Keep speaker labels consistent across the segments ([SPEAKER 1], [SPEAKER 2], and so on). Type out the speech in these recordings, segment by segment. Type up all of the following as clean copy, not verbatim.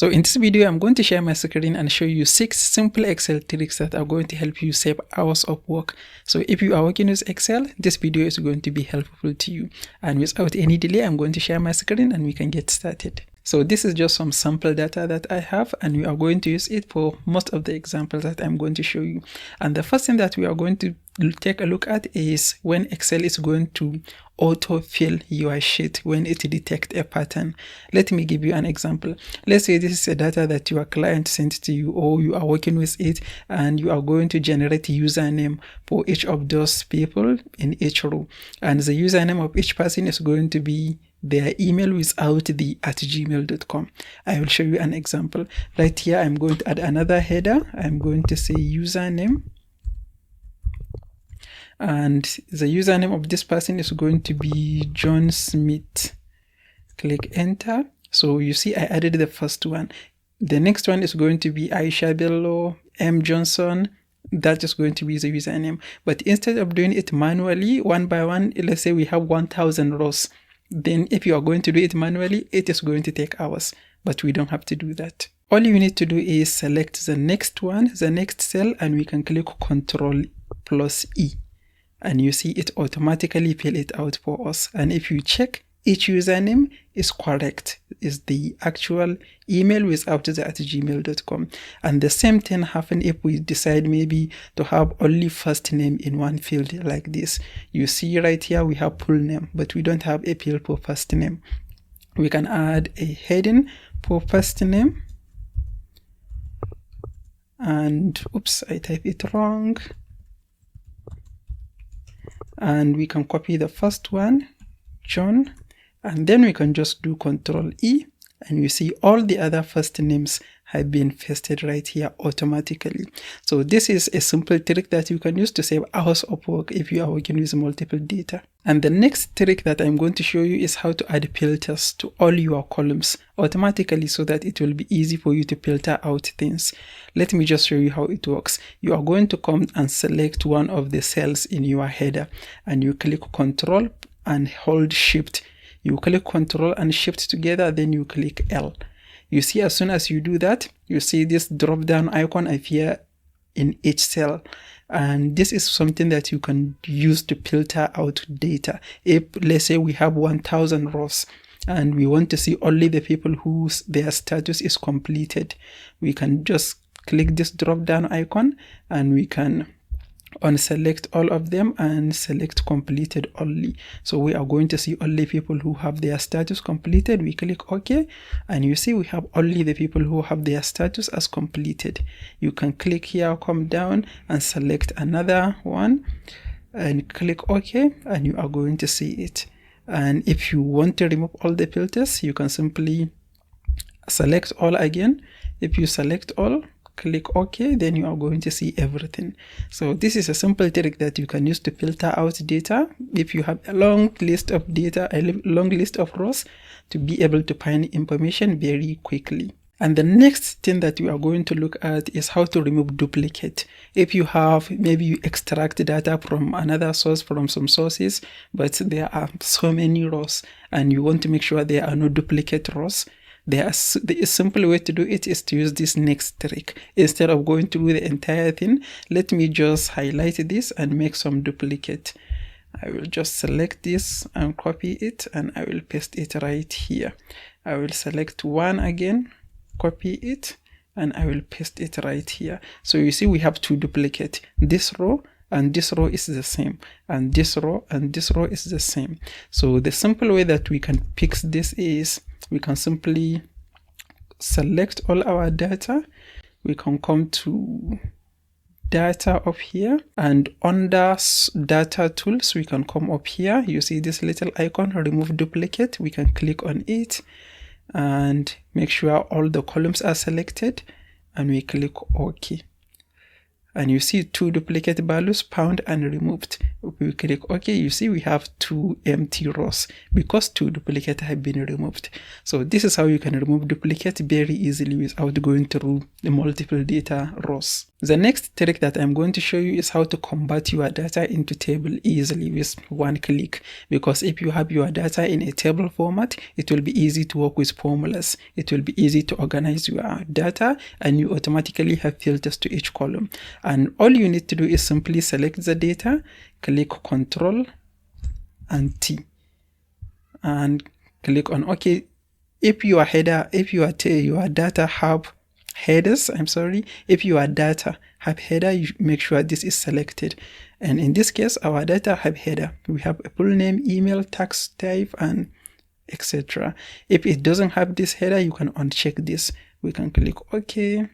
[SPEAKER 1] So in this video, I'm going to share my screen and show you 6 simple Excel tricks that are going to help you save hours of work. So if you are working with Excel, this video is going to be helpful to you. And without any delay, I'm going to share my screen and we can get started. So this is just some sample data that I have, and we are going to use it for most of the examples that I'm going to show you. And the first thing that we are going to take a look at is when Excel is going to autofill your sheet when it detects a pattern. Let me give you an example. Let's say this is a data that your client sent to you, or you are working with it, and you are going to generate a username for each of those people in each row. And the username of each person is going to be their email without the @gmail.com. I will show you an example. Right here, I'm going to add another header. I'm going to say username. And the username of this person is going to be John Smith. Click enter. So you see I added the first one. The next one is going to be Aisha Bello, M. Johnson. That is going to be the username. But instead of doing it manually, one by one, let's say we have 1,000 rows. Then if you are going to do it manually, it is going to take hours, but we don't have to do that. All you need to do is select the next one, the next cell, and we can click Ctrl+E. And you see it automatically fill it out for us. And if you check, each username is correct, is the actual email without the @gmail.com. And the same thing happens if we decide maybe to have only first name in one field like this. You see right here we have full name, but we don't have a field for first name. We can add a heading for first name. And oops, I typed it wrong. And we can copy the first one, John. And then we can just do Ctrl+E, and you see all the other first names have been pasted right here automatically. So this is a simple trick that you can use to save hours of work if you are working with multiple data. And the next trick that I'm going to show you is how to add filters to all your columns automatically so that it will be easy for you to filter out things. Let me just show you how it works. You are going to come and select one of the cells in your header, and you click Ctrl and hold Shift. You click Ctrl and Shift together, then you click L. You see, as soon as you do that, you see this drop down icon appear in each cell. And this is something that you can use to filter out data. If, let's say, we have 1,000 rows and we want to see only the people whose their status is completed, we can just click this drop down icon and we can unselect all of them and select completed only. So we are going to see only people who have their status completed. We click OK, and you see we have only the people who have their status as completed. You can click here, come down and select another one and click OK, and you are going to see it. And if you want to remove all the filters, you can simply select all again. If you select all, click OK, then you are going to see everything. So this is a simple trick that you can use to filter out data if you have a long list of data, a long list of rows, to be able to find information very quickly. And the next thing that we are going to look at is how to remove duplicate. If you have, maybe you extract data from another source, from some sources, but there are so many rows and you want to make sure there are no duplicate rows, the simple way to do it is to use this next trick. Instead of going through the entire thing, let me just highlight this and make some duplicate. I will just select this and copy it, and I will paste it right here. I will select one again, copy it, and I will paste it right here. So you see we have two duplicates. This row and this row is the same, and this row and this row is the same. So the simple way that we can fix this is we can simply select all our data. We can come to data up here, and under data tools we can come up here. You see this little icon, remove duplicate. We can click on it and make sure all the columns are selected, and we click OK. And you see two duplicate values found and removed. we click OK, you see we have 2 empty rows because 2 duplicates have been removed. So this is how you can remove duplicates very easily without going through the multiple data rows. The next trick that I'm going to show you is how to convert your data into table easily with one click, because if you have your data in a table format, it will be easy to work with formulas. It will be easy to organize your data, and you automatically have filters to each column. And all you need to do is simply select the data, click Ctrl and T, and click on OK. If your data have headers, if your data have header, you make sure this is selected. And in this case, our data have header. We have a full name, email, tax type, and etc. If it doesn't have this header, you can uncheck this. We can click OK.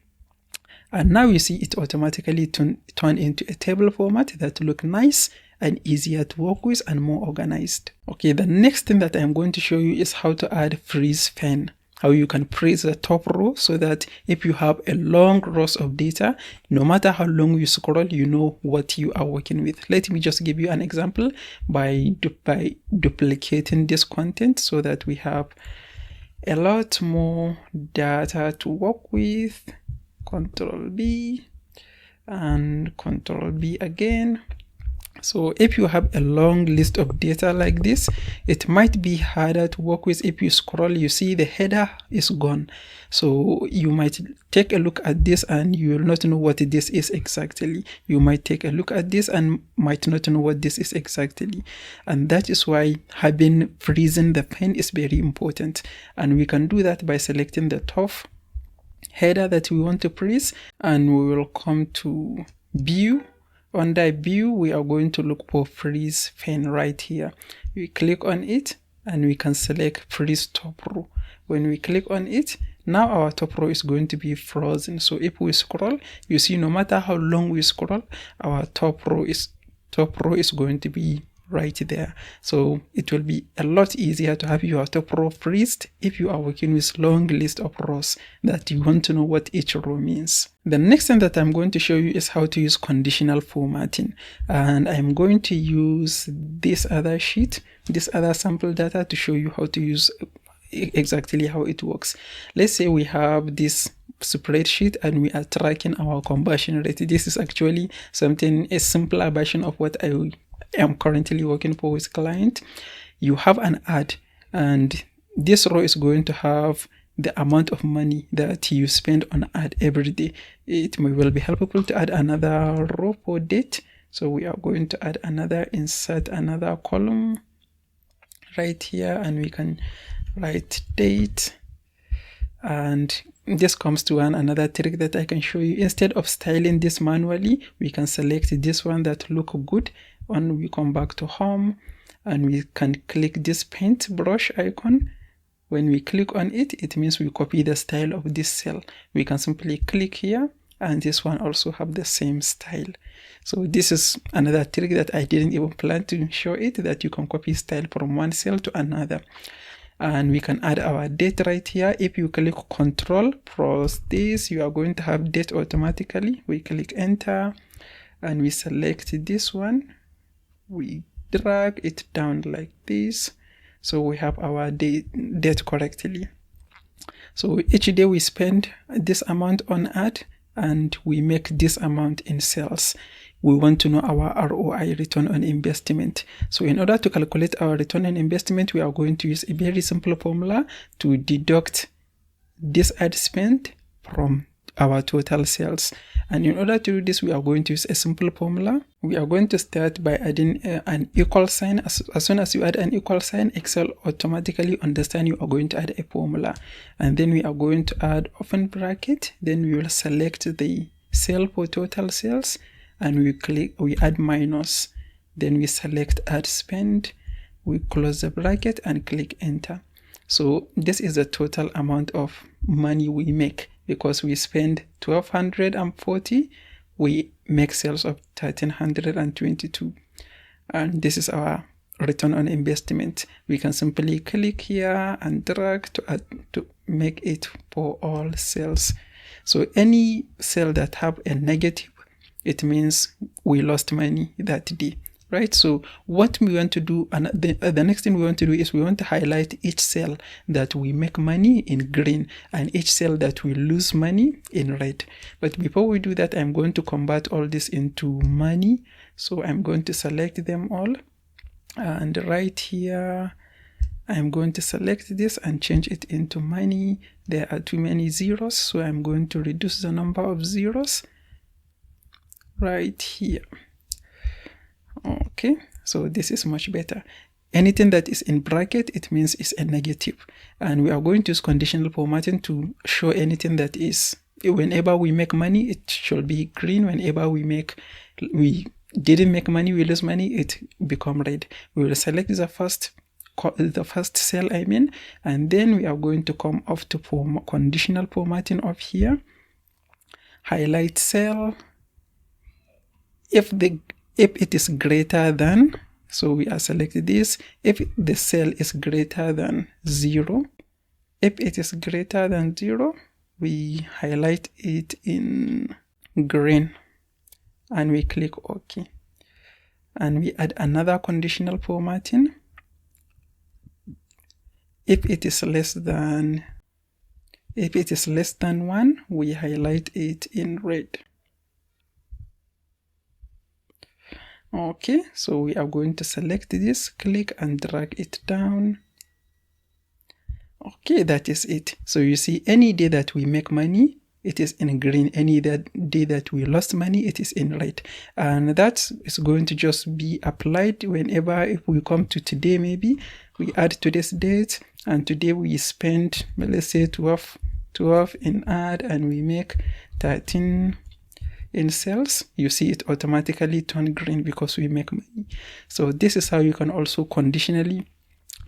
[SPEAKER 1] And now you see it automatically turn into a table format that look nice and easier to work with and more organized. Okay, the next thing that I'm going to show you is how to add freeze pen. How you can freeze the top row so that if you have a long rows of data, no matter how long you scroll, you know what you are working with. Let me just give you an example by duplicating this content so that we have a lot more data to work with. Ctrl B and Ctrl B again. So if you have a long list of data like this, it might be harder to work with. If you scroll, you see the header is gone. So you might take a look at this and you will not know what this is exactly. You might take a look at this and might not know what this is exactly. And that is why having freezing the pen is very important. And we can do that by selecting the top header that we want to freeze, and we will come to View. Under View, we are going to look for freeze pen right here. We click on it and we can select freeze top row. When we click on it, now our top row is going to be frozen. So if we scroll, you see no matter how long we scroll, our top row is going to be right there. So it will be a lot easier to have your top row freezed if you are working with long list of rows that you want to know what each row means. The next thing that I'm going to show you is how to use conditional formatting, and I'm going to use this other sheet, this other sample data to show you how to use exactly how it works. Let's say we have this spreadsheet and we are tracking our conversion rate. This is actually a simpler version of what I am currently working for with client. You have an ad, and this row is going to have the amount of money that you spend on ad every day. It will be helpful to add another row for date. So we are going to add insert another column right here, and we can write date. And this comes to another trick that I can show you. Instead of styling this manually, we can select this one that look good, and we come back to home and we can click this paintbrush icon. When we click on it, it means we copy the style of this cell. We can simply click here, and this one also have the same style. So this is another trick that I didn't even plan to show it, that you can copy style from one cell to another. And we can add our date right here. If you click Control plus this, you are going to have date automatically. We click enter and we select this one. We drag it down like this. So we have our date correctly. So each day we spend this amount on ad, and we make this amount in sales. We want to know our ROI, return on investment. So in order to calculate our return on investment, we are going to use a very simple formula to deduct this ad spend from our total sales. And in order to do this, we are going to use a simple formula. We are going to start by adding an equal sign. As soon as you add an equal sign, Excel automatically understands you are going to add a formula. And then we are going to add open bracket. Then we will select the cell for total sales, and we add minus. Then we select ad spend. We close the bracket and click enter. So this is the total amount of money we make. Because we spend 1,240, we make sales of 1,322. And this is our return on investment. We can simply click here and drag to make it for all sales. So any cell that have a negative, it means we lost money that day. right? So what we want to do, and the next thing we want to do is we want to highlight each cell that we make money in green and each cell that we lose money in red. But before we do that, I'm going to convert all this into money. So I'm going to select them all, and right here I'm going to select this and change it into money. There are too many zeros, so I'm going to reduce the number of zeros right here. Okay, so this is much better. Anything that is in bracket, it means it's a negative. And we are going to use conditional formatting to show anything that is, whenever we make money, it should be green. Whenever we didn't make money, we lose money, it become red. We will select the first cell, and then we are going to come off to conditional formatting of here, highlight cell. If it is greater than, so we are selecting this. If the cell is greater than 0, if it is greater than 0, we highlight it in green and we click OK. And we add another conditional formatting. If it is less than 1, we highlight it in red. Okay, so we are going to select this, click and drag it down. Okay, that is it. So you see, any day that we make money, it is in green. Any day that we lost money, it is in red. And that is going to just be applied whenever, if we come to today, maybe we add today's date, and today we spend, let's say 12 in ad, and we make 13 in sales. You see it automatically turn green because we make money. So this is how you can also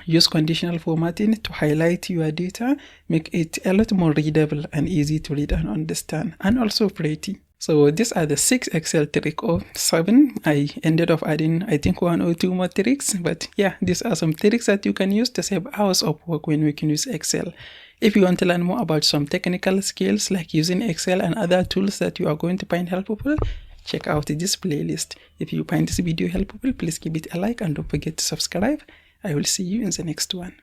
[SPEAKER 1] use conditional formatting to highlight your data, make it a lot more readable and easy to read and understand, and also pretty. So these are the 6 Excel tricks, or 7. I ended up adding, I think, 1 or 2 more tricks. But yeah, these are some tricks that you can use to save hours of work when we can use Excel. If you want to learn more about some technical skills like using Excel and other tools that you are going to find helpful, check out this playlist. If you find this video helpful, please give it a like and don't forget to subscribe. I will see you in the next one.